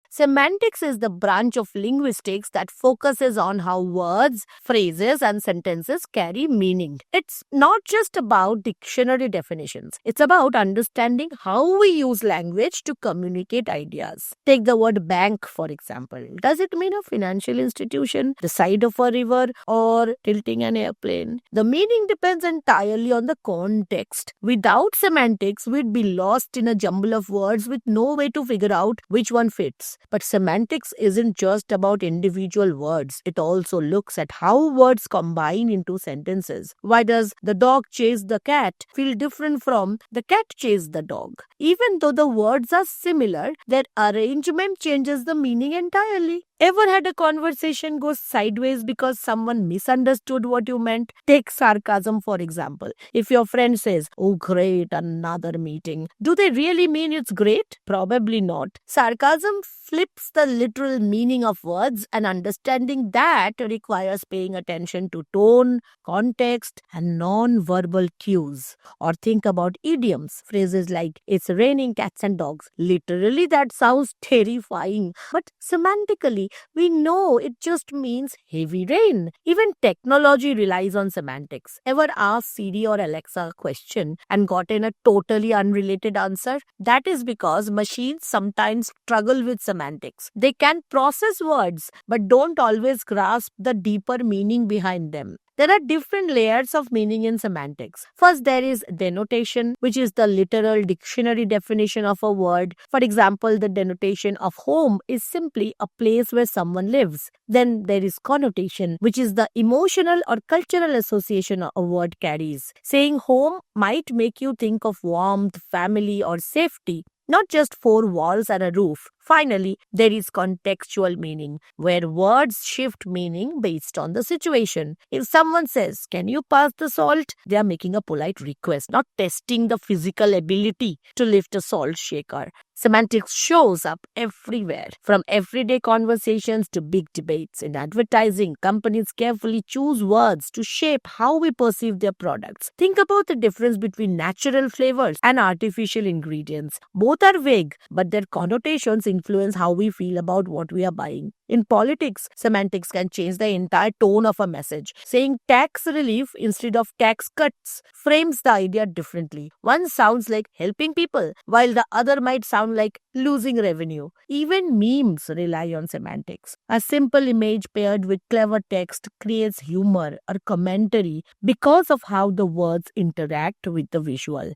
Semantics is the branch of linguistics that focuses on how words, phrases, and sentences carry meaning. It's not just about dictionary definitions. It's about understanding how we use language to communicate ideas. Take the word bank, for example. Does it mean a financial institution, the side of a river, or tilting an airplane? The meaning depends entirely on the context. Without semantics, we'd be lost in a jumble of words with no way to figure out which one fits. But semantics isn't just about individual words. It also looks at how words combine into sentences. Why does the dog chase the cat feel different from the cat chase the dog? Even though the words are similar, their arrangement changes the meaning entirely. Ever had a conversation go sideways because someone misunderstood what you meant? Take sarcasm, for example. If your friend says, "Oh, great, another meeting," do they really mean it's great? Probably not. Sarcasm flips the literal meaning of words, and understanding that requires paying attention to tone, context, and non-verbal cues. Or think about idioms, phrases like, "It's raining cats and dogs." Literally, that sounds terrifying, but semantically, we know it just means heavy rain. Even technology relies on semantics. Ever asked Siri or Alexa a question and gotten a totally unrelated answer? That is because machines sometimes struggle with semantics. They can process words but don't always grasp the deeper meaning behind them. There are different layers of meaning in semantics. First, there is denotation, which is the literal dictionary definition of a word. For example, the denotation of home is simply a place where someone lives. Then there is connotation, which is the emotional or cultural association a word carries. Saying home might make you think of warmth, family, or safety, not just four walls and a roof. Finally, there is contextual meaning, where words shift meaning based on the situation. If someone says, "Can you pass the salt?" they are making a polite request, not testing the physical ability to lift a salt shaker. Semantics shows up everywhere, from everyday conversations to big debates. In advertising, companies carefully choose words to shape how we perceive their products. Think about the difference between natural flavors and artificial ingredients. Both are vague, but their connotations influence how we feel about what we are buying. In politics, semantics can change the entire tone of a message. Saying tax relief instead of tax cuts frames the idea differently. One sounds like helping people, while the other might sound like losing revenue. Even memes rely on semantics. A simple image paired with clever text creates humor or commentary because of how the words interact with the visual.